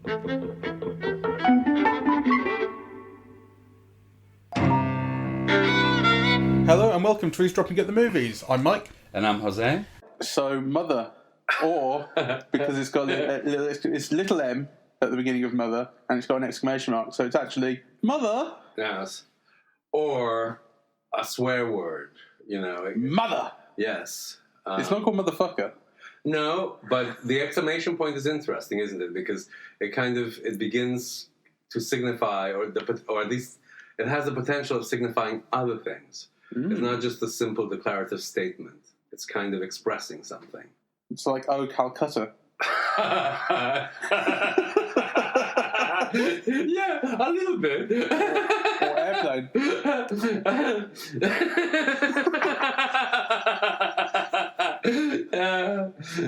Hello and welcome to Eavesdropping at the Movies. I'm Mike. And I'm Jose. So, Mother, or, because it's got it's little m at the beginning of Mother, and it's got an exclamation mark, so it's actually Mother. Yes. Or a swear word, you know. Mother. Yes. It's not called Motherfucker. No, but the exclamation point is interesting, isn't it? Because it begins to signify, or at least it has the potential of signifying other things. It's not just a simple declarative statement. It's kind of expressing something. It's like, oh, Calcutta. Yeah, a little bit. Or airplane.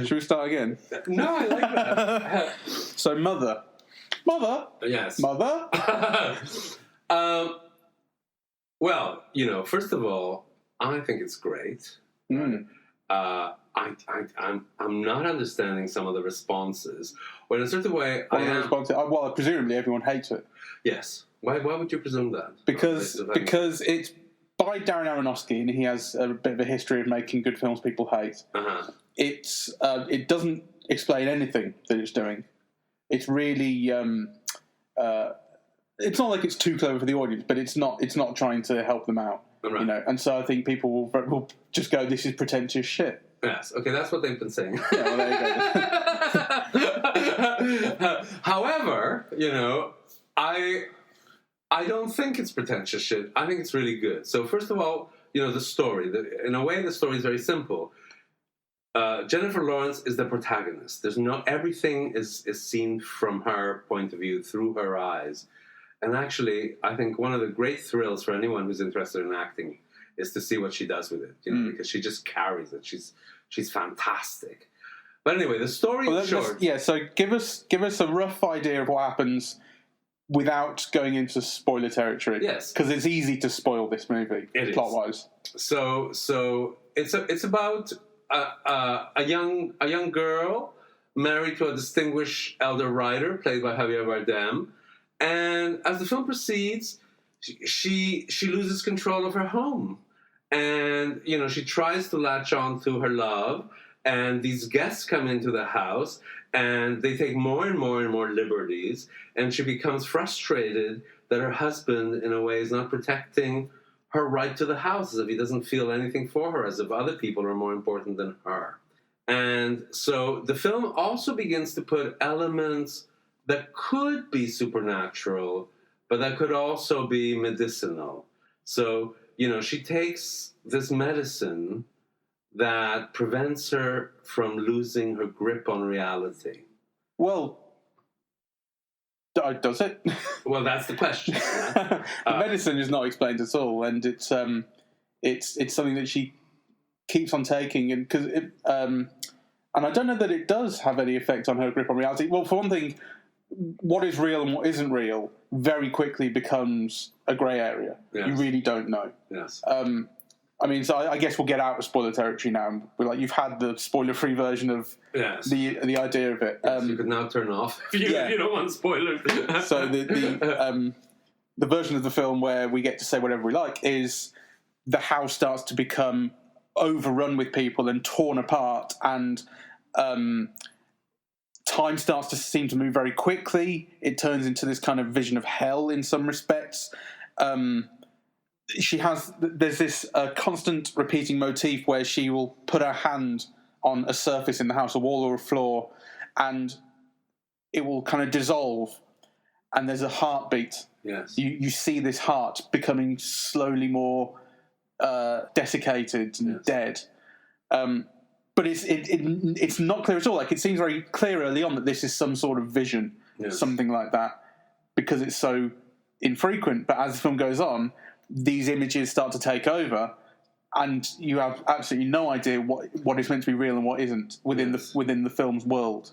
Should we start again? No, I like that. So, Mother. Mother? Yes. Mother? Well, you know, first of all, I think it's great. I'm not understanding some of the responses. Or in a certain way, Well, presumably everyone hates it. Yes. Why would you presume that? Because it's by Darren Aronofsky, and he has a bit of a history of making good films people hate. Uh-huh. It doesn't explain anything that it's doing. It's really it's not like it's too clever for the audience, but it's not trying to help them out. Right. You know, and so I think people will just go, "This is pretentious shit." Yes. Okay, that's what they've been saying. Yeah, well, there you go. However, you know, I don't think it's pretentious shit. I think it's really good. So first of all, you know, the story. In a way, the story is very simple. Jennifer Lawrence is the protagonist. Everything is seen from her point of view, through her eyes. And actually, I think one of the great thrills for anyone who's interested in acting is to see what she does with it. You know, because she just carries it. She's fantastic. But anyway, the story is short. Yeah, so give us a rough idea of what happens without going into spoiler territory. Yes, because it's easy to spoil this movie plot-wise. So it's about a young girl married to a distinguished elder writer played by Javier Bardem, and as the film proceeds, she loses control of her home, and you know she tries to latch on to her love, and these guests come into the house, and they take more and more and more liberties, and she becomes frustrated that her husband, in a way, is not protecting her right to the house, as if he doesn't feel anything for her, as if other people are more important than her. And so the film also begins to put elements that could be supernatural, but that could also be medicinal. So, you know, she takes this medicine that prevents her from losing her grip on reality. Well, does it? Well, that's the question. The medicine is not explained at all, and it's something that she keeps on taking, and and I don't know that it does have any effect on her grip on reality. Well, for one thing, what is real and what isn't real very quickly becomes a grey area. Yes. You really don't know. Yes. I mean, so I guess we'll get out of spoiler territory now. We're like, you've had the spoiler-free version of the idea of it. Yes, you could now turn off if you don't want spoilers. So the version of the film where we get to say whatever we like is the house starts to become overrun with people and torn apart, and time starts to seem to move very quickly. It turns into this kind of vision of hell in some respects. There's this constant repeating motif where she will put her hand on a surface in the house, a wall or a floor, and it will kind of dissolve, and there's a heartbeat. Yes. You see this heart becoming slowly more desiccated and dead. But it's not clear at all. Like, it seems very clear early on that this is some sort of vision, something like that, because it's so infrequent. But as the film goes on, these images start to take over, and you have absolutely no idea what is meant to be real and what isn't within the film's world.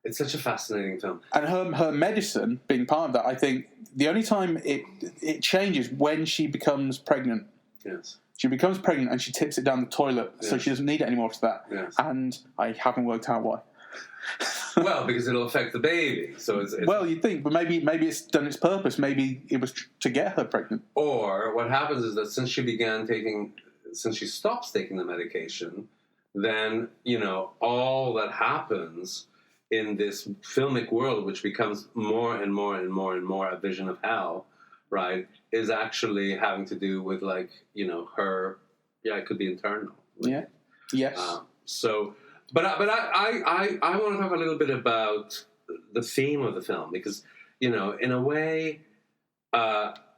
It's such a fascinating film. And her medicine being part of that, I think the only time it changes when she becomes pregnant. Yes. She becomes pregnant and she tips it down the toilet, so she doesn't need it anymore after that. Yes. And I haven't worked out why. Well, because it'll affect the baby. So it's well, you'd think, but maybe it's done its purpose. Maybe it was to get her pregnant. Or what happens is that since she stops taking the medication, then, all that happens in this filmic world, which becomes more and more and more and more a vision of hell, right, is actually having to do with, like, her, it could be internal. Yeah. Yes. But I want to talk a little bit about the theme of the film, because, in a way,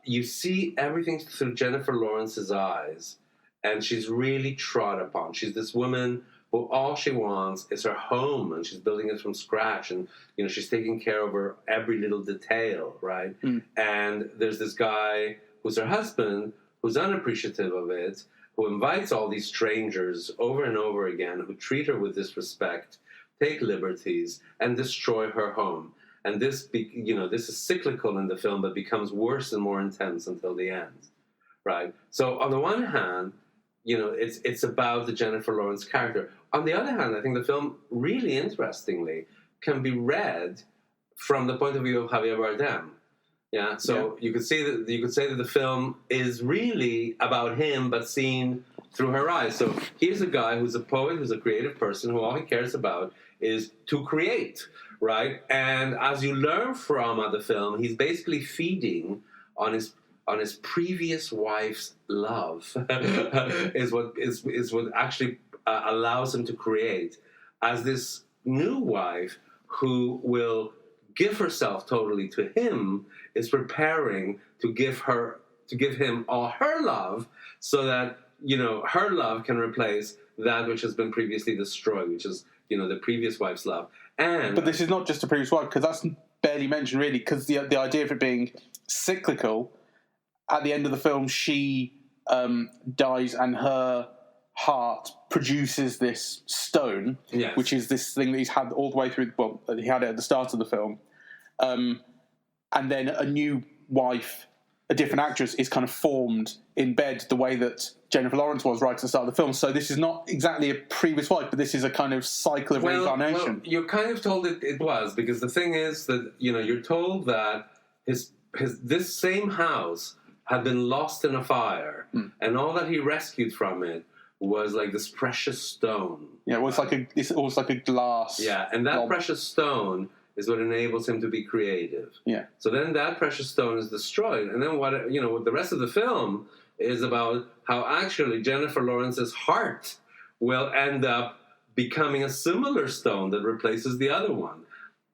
you see everything through Jennifer Lawrence's eyes, and she's really trod upon. She's this woman who all she wants is her home, and she's building it from scratch, and, she's taking care of her every little detail, right? And there's this guy who's her husband, who's unappreciative of it, who invites all these strangers over and over again, who treat her with disrespect, take liberties, and destroy her home. And this is cyclical in the film, but becomes worse and more intense until the end, right? So on the one hand, it's about the Jennifer Lawrence character. On the other hand, I think the film, really interestingly, can be read from the point of view of Javier Bardem. Yeah, so you could say that the film is really about him, but seen through her eyes. So here's a guy who's a poet, who's a creative person, who all he cares about is to create, right? And as you learn from the film, he's basically feeding on his previous wife's love, is what actually allows him to create, as this new wife who will give herself totally to him is preparing to give him all her love, so that her love can replace that which has been previously destroyed, which is the previous wife's love. But this is not just a previous wife, because that's barely mentioned really, because the idea of it being cyclical, at the end of the film she dies and her heart produces this stone, which is this thing that he's had all the way through. Well, he had it at the start of the film, and then a new wife, a different actress, is kind of formed in bed the way that Jennifer Lawrence was right at the start of the film. So this is not exactly a previous wife, but this is a kind of cycle of reincarnation. Well, you're kind of told it was, because the thing is that you're told that this same house had been lost in a fire, and all that he rescued from it was like this precious stone. Yeah, well, it's almost like a glass. Yeah, and that precious stone is what enables him to be creative. Yeah. So then that precious stone is destroyed, and then what the rest of the film is about how actually Jennifer Lawrence's heart will end up becoming a similar stone that replaces the other one,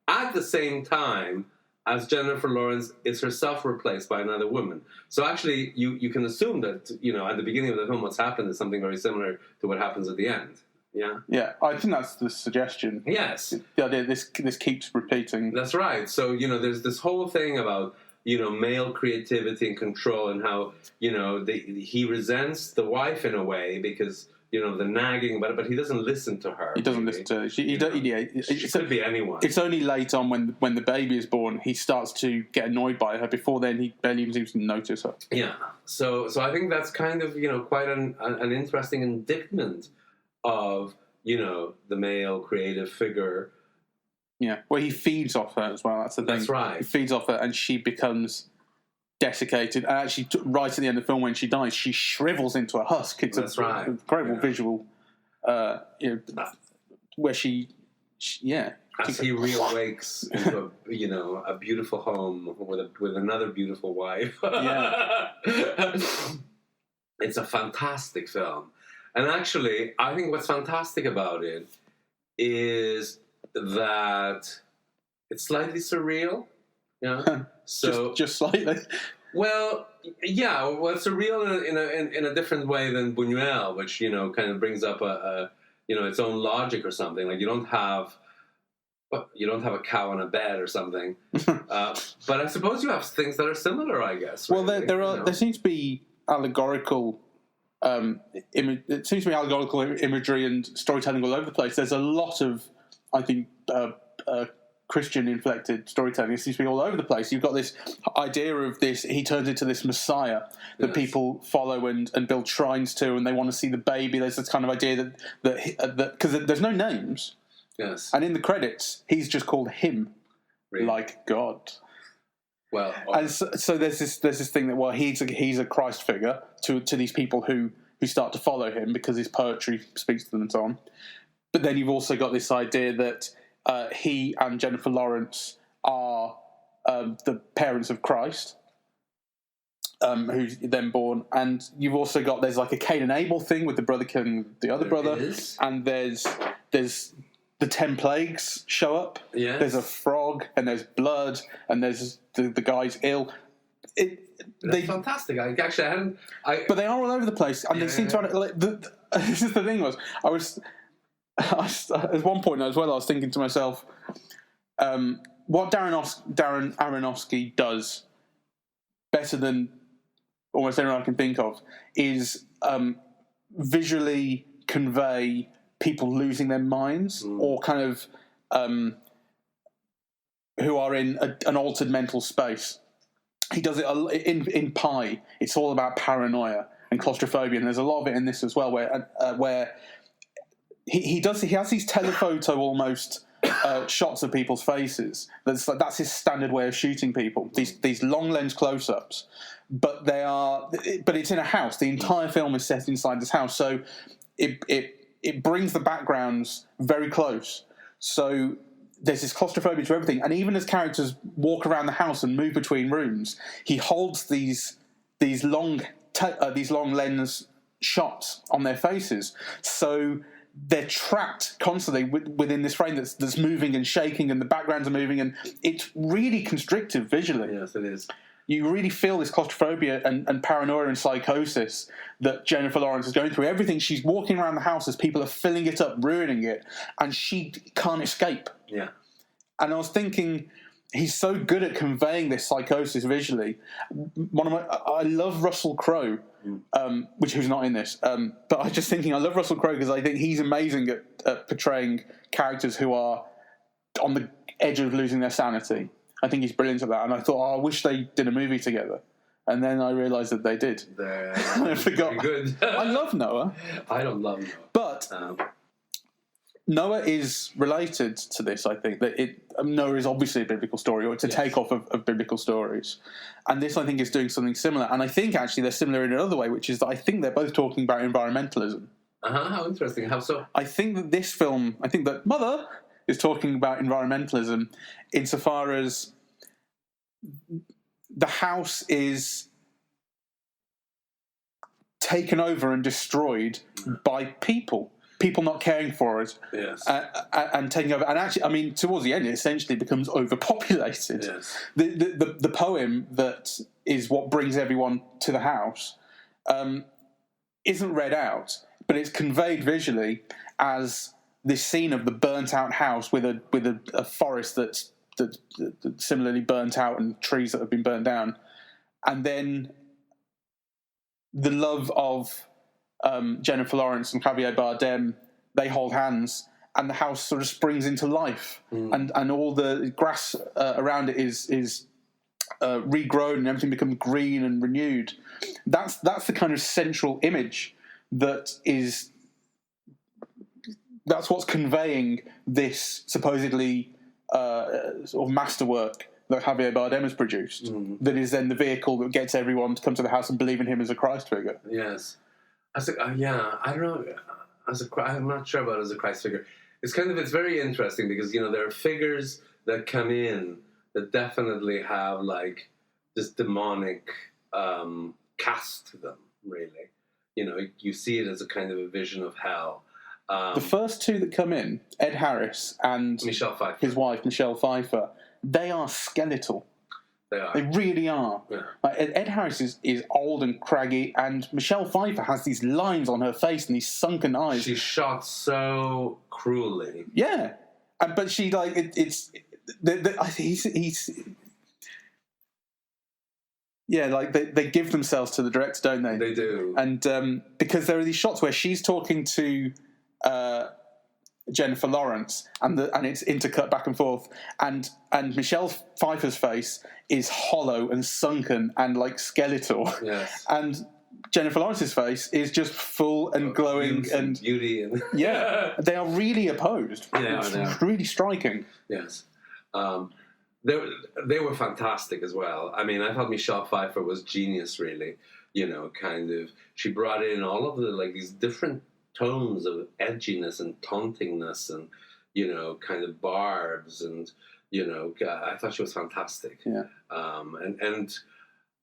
at the same time as Jennifer Lawrence is herself replaced by another woman. So actually, you can assume that, at the beginning of the film, what's happened is something very similar to what happens at the end. Yeah? Yeah, I think that's the suggestion. Yes. The idea this keeps repeating. That's right. So, there's this whole thing about, male creativity and control, and how, he resents the wife in a way because, the nagging, but he doesn't listen to her. He doesn't listen to her. It could be anyone. It's only late on when the baby is born, he starts to get annoyed by her. Before then, he barely even seems to notice her. Yeah. So I think that's kind of, quite an interesting indictment of, the male creative figure. Yeah. Well, he feeds off her as well. That's the thing. That's right. He feeds off her, and she becomes desiccated. And actually, right at the end of the film, when she dies, she shrivels into a husk. It's right. Incredible visual, where she as he reawakes into a beautiful home with another beautiful wife. Yeah. It's a fantastic film. And actually, I think what's fantastic about it is that it's slightly surreal. Yeah. So just slightly. Well, yeah. Well, it's surreal in a different way than Buñuel, which kind of brings up a its own logic or something. Like you don't have a cow on a bed or something. But I suppose you have things that are similar. I guess. Well, really, there seems to be allegorical. It seems to be allegorical imagery and storytelling all over the place. There's a lot of, I think, Christian-inflected storytelling. It seems to be all over the place. You've got this idea of this, he turns into this messiah that people follow and build shrines to, and they want to see the baby. There's this kind of idea that because there's no names Yes. And in the credits, he's just called him, Really? like God. Well, And so there's this thing that he's a Christ figure to these people who start to follow him because his poetry speaks to them and so on. But then you've also got this idea that he and Jennifer Lawrence are the parents of Christ, who's then born. And you've also got there's like a Cain and Abel thing with the brother killing the other brother, and there's the 10 plagues show up. Yes. There's a frog, and there's blood, and there's the guy's ill. That's fantastic. But they are all over the place, and they seem to. Like, this is the thing I was at one point as well. I was thinking to myself, what Darren Aronofsky does better than almost anyone I can think of is visually convey people losing their minds or kind of who are in an altered mental space. He does it in Pi. It's all about paranoia and claustrophobia, and there's a lot of it in this as well, where he has these telephoto almost shots of people's faces. That's his standard way of shooting people. These long lens close-ups, but it's in a house. The entire film is set inside this house, so it brings the backgrounds very close. So there's this claustrophobia to everything, and even as characters walk around the house and move between rooms, he holds these long lens shots on their faces, so they're trapped constantly within this frame that's moving and shaking, and the backgrounds are moving, and it's really constrictive visually. Yes, it is. You really feel this claustrophobia and paranoia and psychosis that Jennifer Lawrence is going through. Everything, she's walking around the house as people are filling it up, ruining it, and she can't escape. Yeah. And I was thinking, he's so good at conveying this psychosis visually. I love Russell Crowe, who's not in this, but I was just thinking I love Russell Crowe because I think he's amazing at portraying characters who are on the edge of losing their sanity. I think he's brilliant at that, and I thought, I wish they did a movie together. And then I realised that they did. I forgot. Good. I love Noah. I don't love Noah. But Noah is related to this, I think. That Noah is obviously a biblical story, or it's a takeoff of biblical stories. And this, I think, is doing something similar. And I think, actually, they're similar in another way, which is that I think they're both talking about environmentalism. How interesting. How so? I think that Mother is talking about environmentalism insofar as the house is taken over and destroyed by people not caring for it, and taking over. And actually, I mean, towards the end, it essentially becomes overpopulated. Yes. The poem that is what brings everyone to the house isn't read out, but it's conveyed visually as this scene of the burnt-out house with a forest that's similarly burnt out and trees that have been burnt down, and then the love of Jennifer Lawrence and Javier Bardem. They hold hands, and the house sort of springs into life, and all the grass around it is regrown, and everything becomes green and renewed. That's the kind of central image that's what's conveying this supposedly sort of masterwork that Javier Bardem has produced. That is then the vehicle that gets everyone to come to the house and believe in him as a Christ figure. Yes. I don't know. I'm not sure about as a Christ figure. It's very interesting because, there are figures that come in that definitely have like this demonic cast to them, really. You see it as a kind of a vision of hell. The first two that come in, Ed Harris and Michelle Pfeiffer. His wife, Michelle Pfeiffer, they are skeletal. They are. They really are. Yeah. Like, Ed Harris is old and craggy, and Michelle Pfeiffer has these lines on her face and these sunken eyes. She's shot so cruelly. Yeah, but she he's yeah, like they give themselves to the director, don't they? They do. And because there are these shots where she's talking to Jennifer Lawrence, and it's intercut back and forth, and Michelle Pfeiffer's face is hollow and sunken and like skeletal. Yes. And Jennifer Lawrence's face is just full and glowing and beauty and yeah, they are really opposed. Yeah, it's really striking. Yes, they were fantastic as well. I mean, I thought Michelle Pfeiffer was genius. Really, kind of she brought in all of the these different tones of edginess and tauntingness and kind of barbs and I thought she was fantastic. Yeah,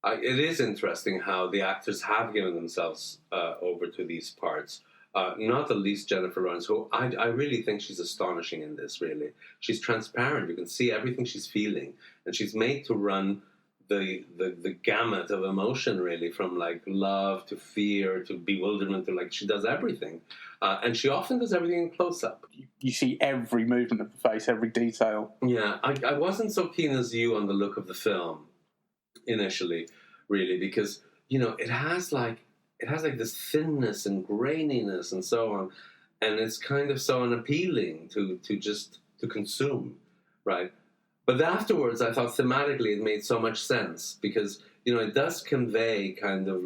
it is interesting how the actors have given themselves over to these parts. Not the least Jennifer Lawrence, who I really think she's astonishing in this, really. She's transparent. You can see everything she's feeling. And she's made to run the gamut of emotion, really, from, love to fear to bewilderment to, she does everything. And she often does everything in close-up. You see every movement of the face, every detail. Yeah, I wasn't so keen as you on the look of the film initially, really, because, it has this thinness and graininess and so on, and it's kind of so unappealing to consume, right? But afterwards, I thought thematically it made so much sense because it does convey kind of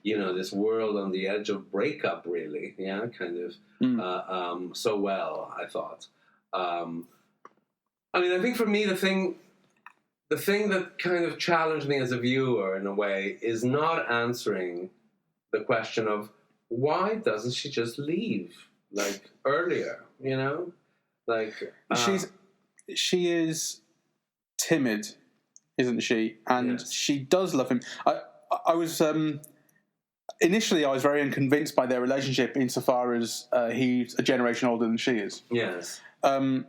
this world on the edge of breakup, really, yeah, kind of so well. I thought. I mean, I think for me the thing that kind of challenged me as a viewer in a way is not answering the question of why doesn't she just leave earlier, she is timid, isn't she? And yes. She does love him. I was initially I was very unconvinced by their relationship insofar as he's a generation older than she is. Yes. And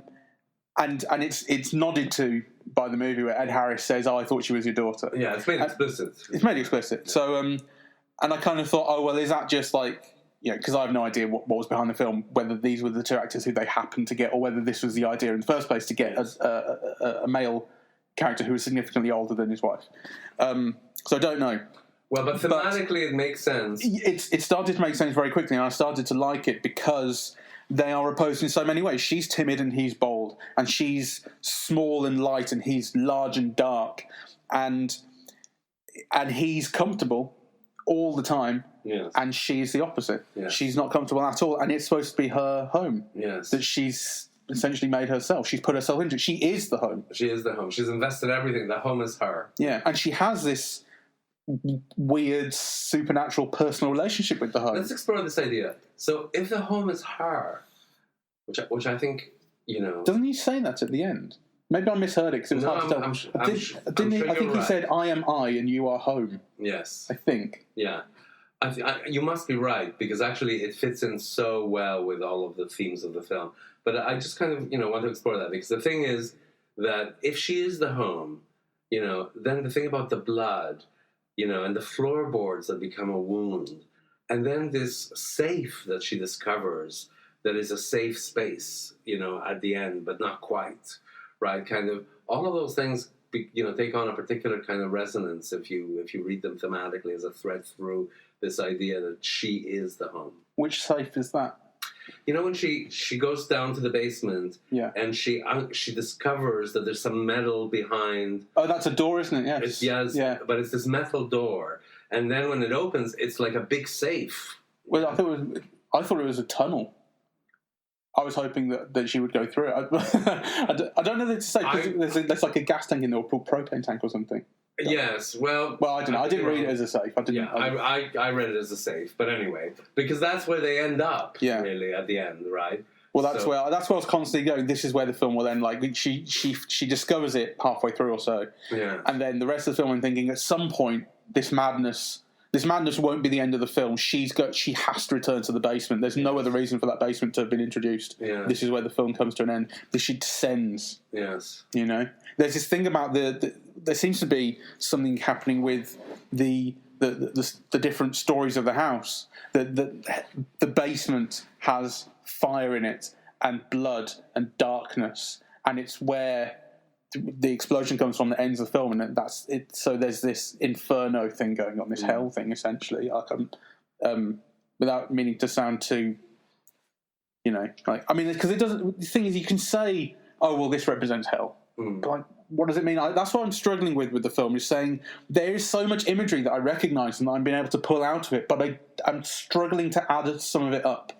it's nodded to by the movie where Ed Harris says, "Oh, I thought she was your daughter." Yeah, it's made explicit. It's made explicit. Yeah. So, and I kind of thought, oh, well, is that just because I have no idea what was behind the film, whether these were the two actors who they happened to get, or whether this was the idea in the first place to get a male character who was significantly older than his wife. So I don't know. Well, but thematically it makes sense. It started to make sense very quickly, and I started to like it because they are opposed in so many ways. She's timid and he's bold, and she's small and light and he's large and dark, and he's comfortable all the time, yes. And she's the opposite. Yes. She's not comfortable at all, and it's supposed to be her home. Yes. That she's essentially made herself. She's put herself into. She is the home. She is the home. She's invested everything. The home is her. Yeah, and she has this weird supernatural personal relationship with the home. Let's explore this idea. So if the home is her, which I think, Doesn't he say that at the end? Maybe I misheard it because it was hard to tell. I think he said, "I am I and you are home." Yes. I think. Yeah. You must be right, because actually it fits in so well with all of the themes of the film. But I just kind of, want to explore that, because the thing is that if she is the home, then the thing about the blood, and the floorboards that become a wound, and then this safe that she discovers that is a safe space, at the end, but not quite, right? Kind of all of those things, take on a particular kind of resonance if you read them thematically as a thread through this idea that she is the home. Which safe is that? When she goes down to the basement, yeah, and she discovers that there's some metal behind. Oh, that's a door, isn't it? Yes. Yeah. But it's this metal door, and then when it opens, it's like a big safe. Well, I thought it was a tunnel. I was hoping that she would go through it. I don't know what to say, because there's like a gas tank in there, or propane tank or something. Yes, well, I don't know. I didn't read it as a safe. I read it as a safe, but anyway, because that's where they end up. Yeah. Really, at the end, right? Well, that's where I was constantly going. This is where the film will end. Like she discovers it halfway through or so. Yeah. And then the rest of the film, I'm thinking at some point this madness won't be the end of the film. She has to return to the basement. There's no other reason for that basement to have been introduced. Yeah. This is where the film comes to an end. She descends. Yes. There's this thing about there seems to be something happening with the different stories of the house. The basement has fire in it and blood and darkness, and it's where the explosion comes from that ends the film, and that's it. So there's this inferno thing going on, this hell thing, essentially. Without meaning to sound too, because it doesn't. The thing is, you can say, "Oh, well, this represents hell." like, what does it mean? That's what I'm struggling with the film, is saying there is so much imagery that I recognise and that I'm being able to pull out of it, but I'm struggling to add some of it up.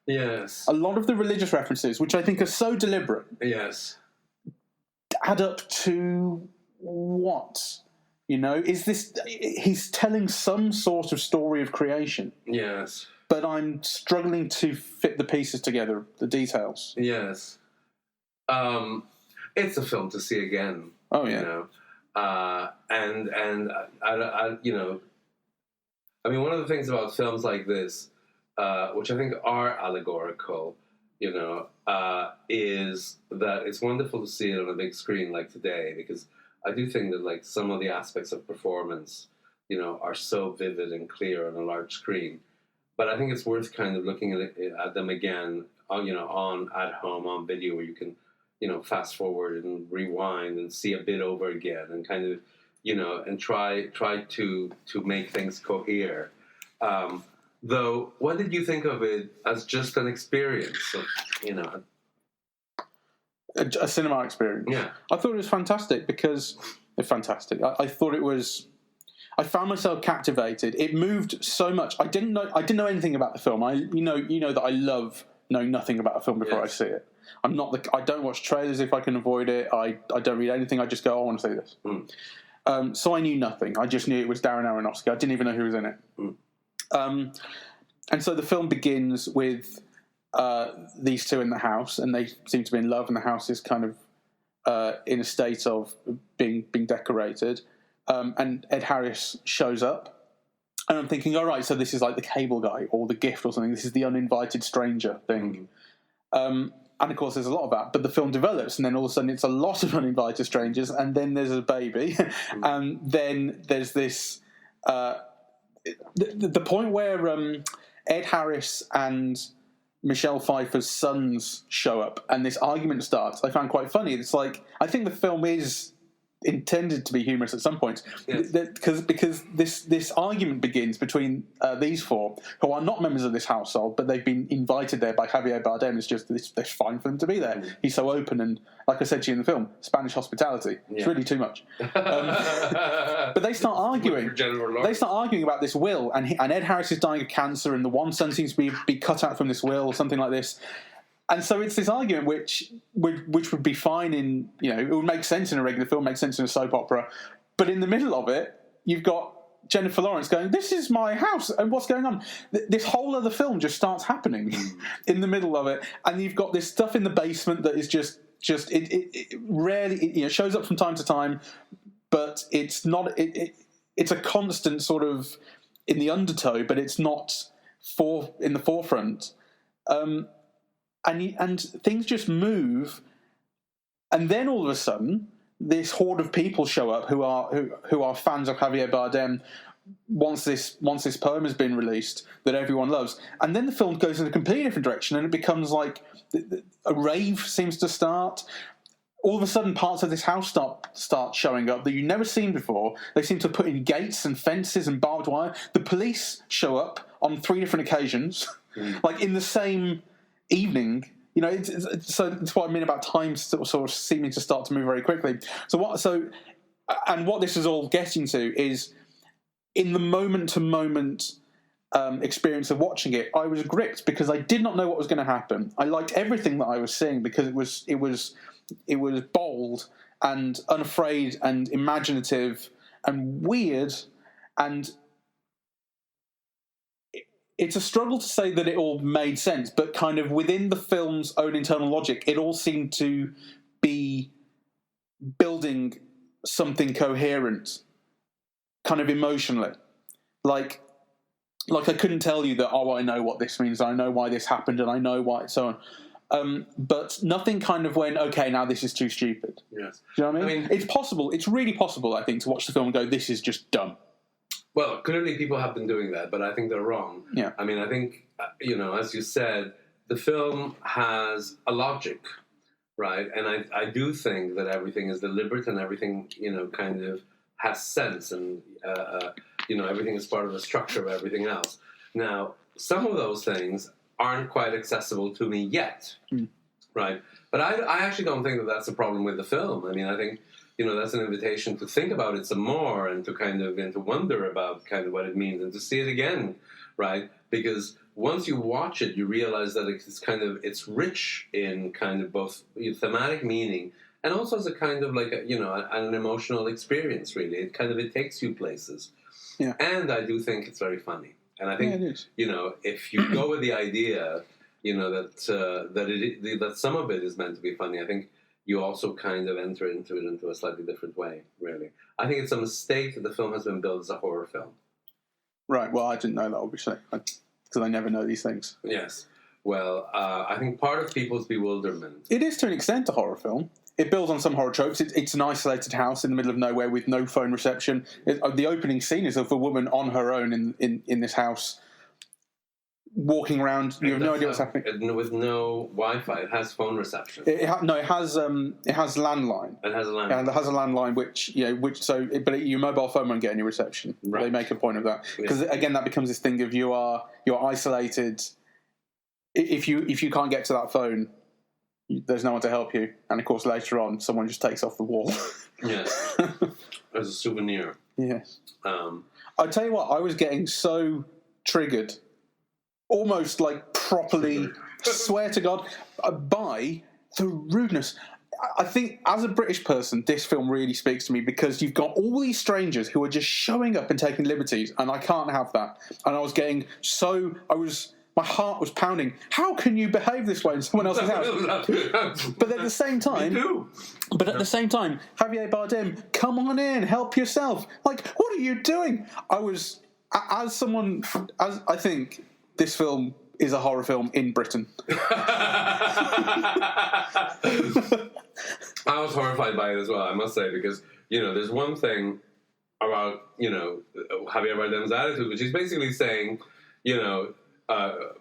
Yes. A lot of the religious references, which I think are so deliberate, Yes, add up to what? Is this... He's telling some sort of story of creation. Yes. But I'm struggling to fit the pieces together, the details. Yes. It's a film to see again. Oh, yeah. And I one of the things about films like this, which I think are allegorical, is that it's wonderful to see it on a big screen like today, because I do think that, like, some of the aspects of performance, are so vivid and clear on a large screen. But I think it's worth kind of looking at them again, on at home on video, where you can, fast forward and rewind and see a bit over again, and kind of, and try to make things cohere. Though, what did you think of it as just an experience? A cinema experience. Yeah, I thought it was fantastic because fantastic. I thought it was. I found myself captivated. It moved so much. I didn't know anything about the film. You know that I love knowing nothing about a film before I see it. I don't watch trailers if I can avoid it. I don't read anything. I just go, I want to see this. So I knew nothing. I just knew it was Darren Aronofsky. I didn't even know who was in it. And so the film begins with these two in the house, and they seem to be in love, and the house is kind of in a state of being decorated. And Ed Harris shows up, and I'm thinking, all right, so this is like the cable guy or the gift or something. This is the uninvited stranger thing. And of course, there's a lot of that. But the film develops, and then all of a sudden, it's a lot of uninvited strangers, and then there's a baby, and then there's this the point where Ed Harris and Michelle Pfeiffer's sons show up, and this argument starts. I found quite funny. It's like, I think the film is intended to be humorous at some points, because this argument begins between these four, who are not members of this household, but they've been invited there by Javier Bardem. It's just it's fine for them to be there. He's so open, and like I said to you in the film, Spanish hospitality. It's really too much. But they start arguing. They start arguing about this will, and Ed Harris is dying of cancer, and the one son seems to be cut out from this will, or something like this. And so it's this argument which would be fine in, it would make sense in a regular film, make sense in a soap opera. But in the middle of it, you've got Jennifer Lawrence going, this is my house, and what's going on? This whole other film just starts happening in the middle of it. And you've got this stuff in the basement that is just it rarely, shows up from time to time, but it's not, it's a constant sort of in the undertow, but it's not in the forefront. And things just move, and then all of a sudden, this horde of people show up who are fans of Javier Bardem. Once this poem has been released that everyone loves, and then the film goes in a completely different direction, and it becomes like a rave seems to start. All of a sudden, parts of this house start showing up that you've never seen before. They seem to put in gates and fences and barbed wire. The police show up on 3 different occasions, like in the same evening. So that's what I mean about time sort of seeming to start to move very quickly. What this is all getting to is, in the moment-to-moment experience of watching it, I was gripped because I did not know what was going to happen. I liked everything that I was seeing because it was bold and unafraid and imaginative and weird, and it's a struggle to say that it all made sense, but kind of within the film's own internal logic, it all seemed to be building something coherent, kind of emotionally. Like I couldn't tell you that, I know what this means, I know why this happened, and I know why, so on. But nothing kind of went, okay, now this is too stupid. Yes. Do you know what I mean? It's possible, it's really possible, I think, to watch the film and go, this is just dumb. Well, clearly people have been doing that, but I think they're wrong. Yeah. I think, as you said, the film has a logic, right? And I do think that everything is deliberate and everything, kind of has sense, and, everything is part of the structure of everything else. Now, some of those things aren't quite accessible to me yet, right? But I actually don't think that that's a problem with the film. I mean, I think, that's an invitation to think about it some more and to and to wonder about kind of what it means and to see it again, right? Because once you watch it, you realize that it's rich in kind of both thematic meaning and also as a kind of like an emotional experience. Really, it takes you places. Yeah. And I do think it's very funny. And I think it is. If you go with the idea, that some of it is meant to be funny, I think you also kind of enter into it into a slightly different way. Really, I think it's a mistake that the film has been billed as a horror film. Right. Well, I didn't know that, obviously, because I never know these things. Yes. Well, I think part of people's bewilderment. It is to an extent a horror film. It builds on some horror tropes. It's an isolated house in the middle of nowhere with no phone reception. The opening scene is of a woman on her own in this house, walking around. You have no idea what's happening. With no Wi-Fi, it has phone reception. It has landline. It has a landline. And it has a landline, but your mobile phone won't get any reception. Right. They make a point of that because again, that becomes this thing of you're isolated. If you can't get to that phone, there's no one to help you. And of course, later on, someone just takes off the wall. Yes, as a souvenir. Yes. I'll tell you what, I was getting so triggered, almost like properly, swear to God, by the rudeness. I think as a British person, this film really speaks to me because you've got all these strangers who are just showing up and taking liberties, and I can't have that. And I was getting my heart was pounding. How can you behave this way in someone else's house? But at the same time, Javier Bardem, come on in, help yourself. Like, what are you doing? I think this film is a horror film in Britain. I was horrified by it as well, I must say, because, there's one thing about, Javier Bardem's attitude, which he's basically saying,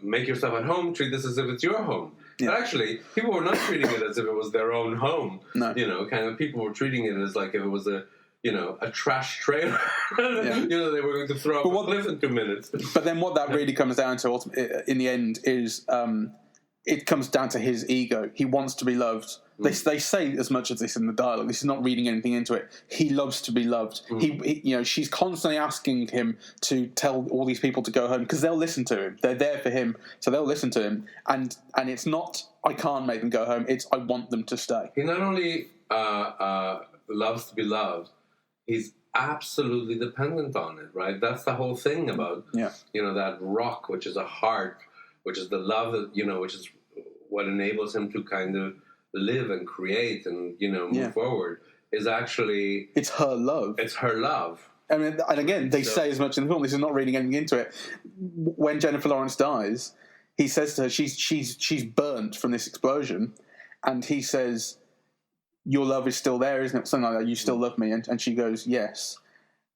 make yourself at home, treat this as if it's your home. Yeah. But actually, people were not treating it as if it was their own home. No. People were treating it as like if it was a trash trailer. Yeah. They were going to throw up a cliff in 2 minutes. But then what that really comes down to in the end is it comes down to his ego. He wants to be loved. They say as much as this in the dialogue. This is not reading anything into it. He loves to be loved. He she's constantly asking him to tell all these people to go home because they'll listen to him. They're there for him, so they'll listen to him. And it's not I can't make them go home. It's I want them to stay. He not only loves to be loved, he's absolutely dependent on it. Right? That's the whole thing about that rock, which is a heart, which is the love that which is what enables him to kind of live and create and move forward is actually it's her love. It's her love. I mean, and again, they say as much in the film. This is not reading anything into it. When Jennifer Lawrence dies, he says to her, "She's burnt from this explosion," and he says, "Your love is still there, isn't it? Something like that. You still love me." And she goes, "Yes."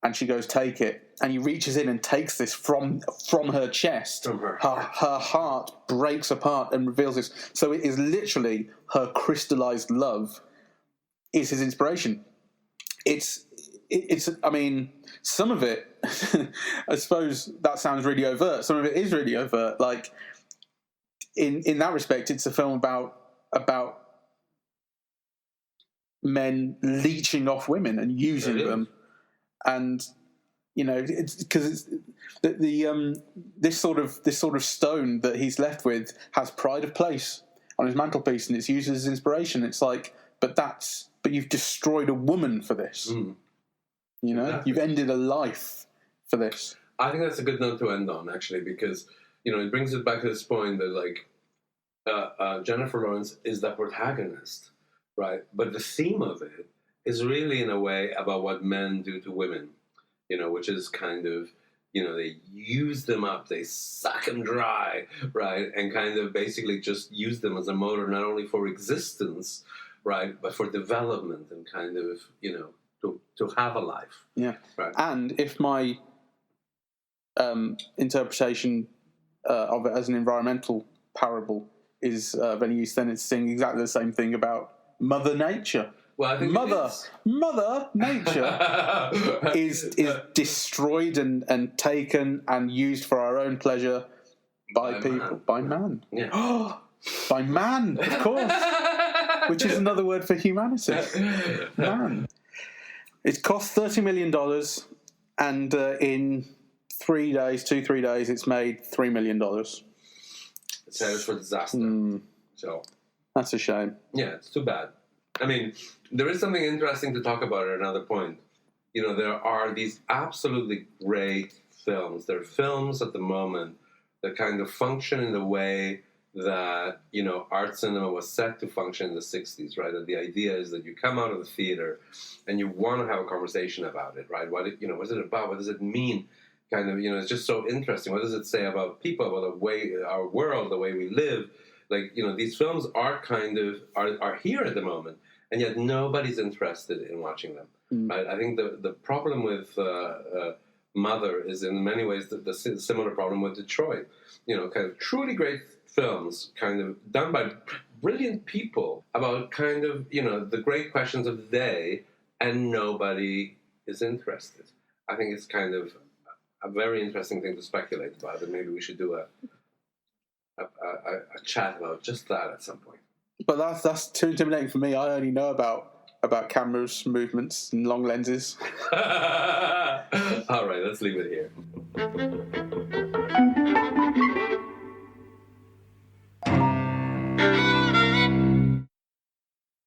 And she goes, "Take it." And he reaches in and takes this from her chest. From her heart breaks apart and reveals this. So it is literally her crystallized love is his inspiration. It's. I mean, some of it, I suppose that sounds really overt. Some of it is really overt. Like in that respect, it's a film about men leeching off women and using them. And it's because this sort of stone that he's left with has pride of place on his mantelpiece, and it's used as inspiration. It's like, but you've destroyed a woman for this. Exactly. You've ended a life for this. I think that's a good note to end on, actually, because it brings it back to this point that Jennifer Lawrence is the protagonist, right? But the theme of it is really, in a way, about what men do to women, which is kind of, they use them up, they suck them dry, right? And kind of basically just use them as a motor, not only for existence, right, but for development and kind of, to have a life. Yeah. Right. And if my interpretation of it as an environmental parable is of any use, then it's saying exactly the same thing about Mother Nature. Well, I think Mother Nature is destroyed and taken and used for our own pleasure by people. Man. By man. Yeah. By man, of course. which is another word for humanity. Man. It's cost $30 million, and in 3 days, 3 days, it's made $3 million. It's headed for disaster. So that's a shame. Yeah, it's too bad. I mean, there is something interesting to talk about at another point. You know, there are these absolutely great films. There are films at the moment that kind of function in the way that, you know, art cinema was set to function in the 60s, right? That the idea is that you come out of the theater and you want to have a conversation about it, right? What is it about? What does it mean? Kind of, you know, it's just so interesting. What does it say about people, about the way, our world, the way we live? Like, you know, these films are kind of, are here at the moment, and yet nobody's interested in watching them, right? I think the problem with Mother is in many ways the similar problem with Detroit. You know, kind of truly great films, kind of done by brilliant people about kind of, you know, the great questions of the day, and nobody is interested. I think it's kind of a very interesting thing to speculate about, and maybe we should do a chat about just that at some point. But that's too intimidating for me. I only know about cameras, movements, and long lenses. All right, let's leave it here.